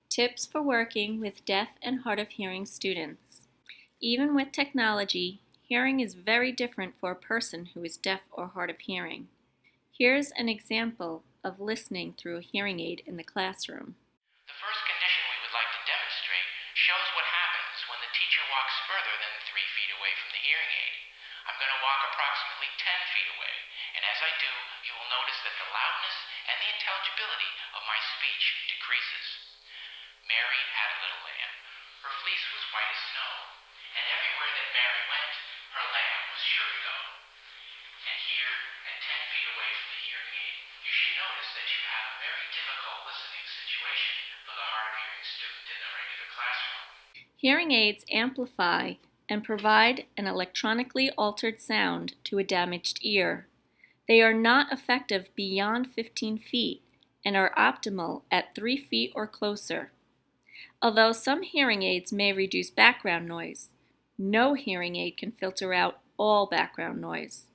Tips for working with deaf and hard of hearing students. Even with technology, hearing is very different for a person who is deaf or hard of hearing. Here's an example of listening through a hearing aid in the classroom. The first condition we would like to demonstrate shows what happens when the teacher walks further than 3 feet away from the hearing aid. I'm going to walk approximately 10 feet away, and as I do, you will notice that the loudness and the intelligibility of my speech decreases. Mary had a little lamb. Her fleece was white as snow, and everywhere that Mary went, her lamb was sure to go. And here, at 10 feet away from the hearing aid, you should notice that you have a very difficult listening situation for the hard of hearing student in the regular classroom. Hearing aids amplify and provide an electronically altered sound to a damaged ear. They are not effective beyond 15 feet and are optimal at 3 feet or closer. Although some hearing aids may reduce background noise, no hearing aid can filter out all background noise.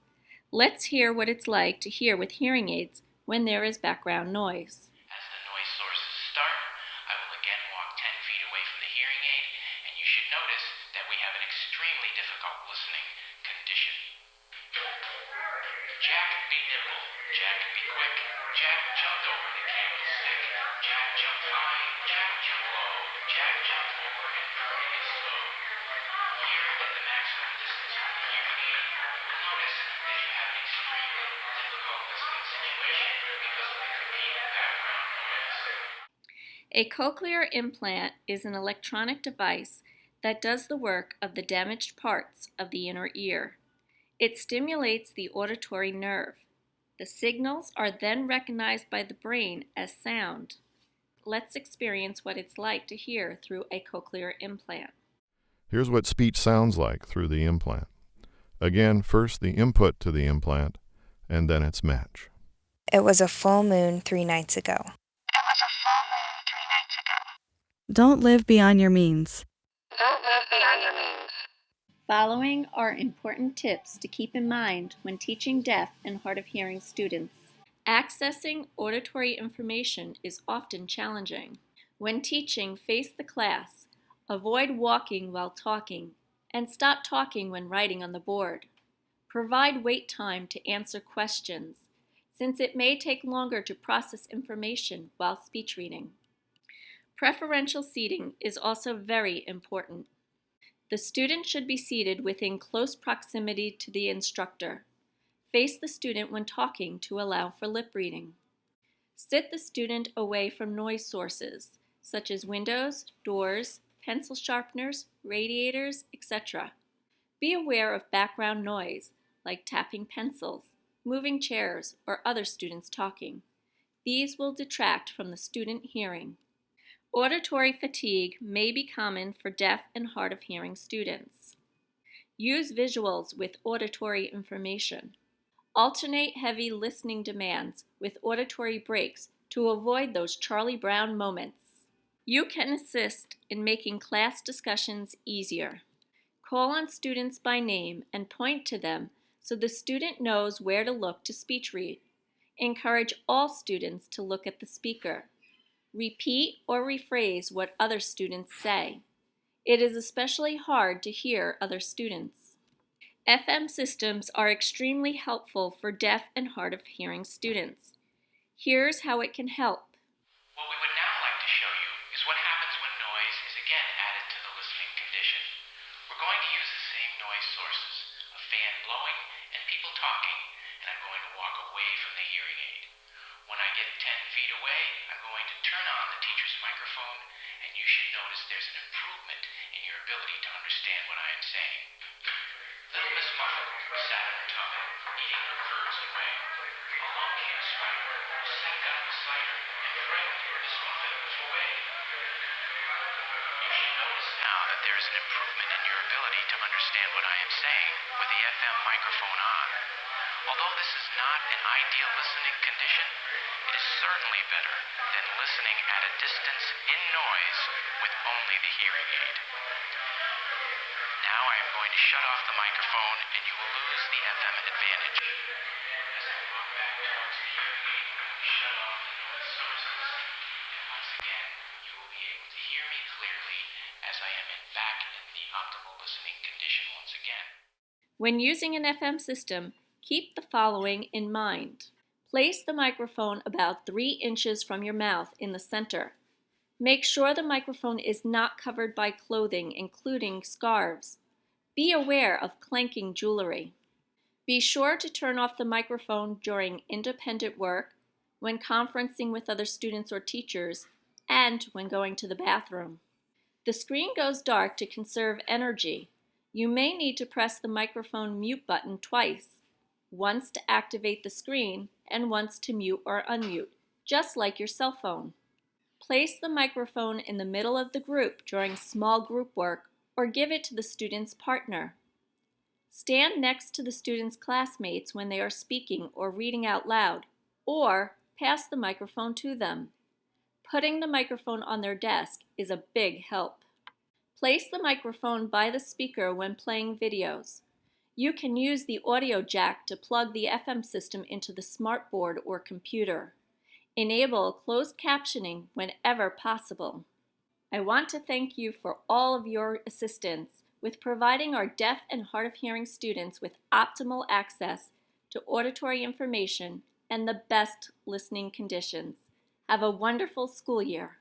Let's hear what it's like to hear with hearing aids when there is background noise. As the noise sources start, I will again walk 10 feet away from the hearing aid, and you should notice that we have an extremely difficult listening condition. Jack be nimble, Jack be quick, Jack jumped over the candlestick, Jack jumped high, Jack jumped low, Jack jumped over and very slow. Here at the maximum distance from the hearing aid, you will notice that you have an extremely difficult listening situation because of the repeated background noise. A cochlear implant is an electronic device that does the work of the damaged parts of the inner ear. It stimulates the auditory nerve. The signals are then recognized by the brain as sound. Let's experience what it's like to hear through a cochlear implant. Here's what speech sounds like through the implant. Again, first the input to the implant, and then its match. It was a full moon 3 nights ago. It was a full moon 3 nights ago. Don't live beyond your means. Don't live beyond your means. Following are important tips to keep in mind when teaching deaf and hard of hearing students. Accessing auditory information is often challenging. When teaching, face the class, avoid walking while talking, and stop talking when writing on the board. Provide wait time to answer questions, since it may take longer to process information while speech reading. Preferential seating is also very important. The student should be seated within close proximity to the instructor. Face the student when talking to allow for lip reading. Sit the student away from noise sources, such as windows, doors, pencil sharpeners, radiators, etc. Be aware of background noise, like tapping pencils, moving chairs, or other students talking. These will detract from the student hearing. Auditory fatigue may be common for deaf and hard of hearing students. Use visuals with auditory information. Alternate heavy listening demands with auditory breaks to avoid those Charlie Brown moments. You can assist in making class discussions easier. Call on students by name and point to them so the student knows where to look to speech read. Encourage all students to look at the speaker. Repeat or rephrase what other students say. It is especially hard to hear other students. FM systems are extremely helpful for deaf and hard of hearing students. Here's how it can help. What we would now like to show you is what happens when noise is again added to the listening condition. We're going to use the same noise sources, a fan blowing and people talking, and I'm going to walk away from the hearing aid. When I get 10 feet away, I'm going to turn on the teacher's microphone, and you should notice there's an improvement in your ability to understand what I am saying. Little Miss Muffet sat in her tub, eating her curds and whey. Along came a spider, who sat down beside her and frightened Miss Muffet away. You should notice now that there is an improvement in your ability to understand what I am saying with the FM microphone on. Although this is not an ideal listening condition, it is certainly better than listening at a distance in noise with only the hearing aid. Now I am going to shut off the microphone and you will lose the FM advantage. As I walk back towards the hearing aid, I will shut off the noise sources, and once again, you will be able I am back in the optimal listening condition once again. When using an FM system, keep the following in mind. Place the microphone about 3 inches from your mouth in the center. Make sure the microphone is not covered by clothing, including scarves. Be aware of clanking jewelry. Be sure to turn off the microphone during independent work, when conferencing with other students or teachers, and when going to the bathroom. The screen goes dark to conserve energy. You may need to press the microphone mute button twice, once to activate the screen and once to mute or unmute, just like your cell phone. Place the microphone in the middle of the group during small group work or give it to the student's partner. Stand next to the student's classmates when they are speaking or reading out loud, or pass the microphone to them. Putting the microphone on their desk is a big help. Place the microphone by the speaker when playing videos. You can use the audio jack to plug the FM system into the smartboard or computer. Enable closed captioning whenever possible. I want to thank you for all of your assistance with providing our deaf and hard of hearing students with optimal access to auditory information and the best listening conditions. Have a wonderful school year.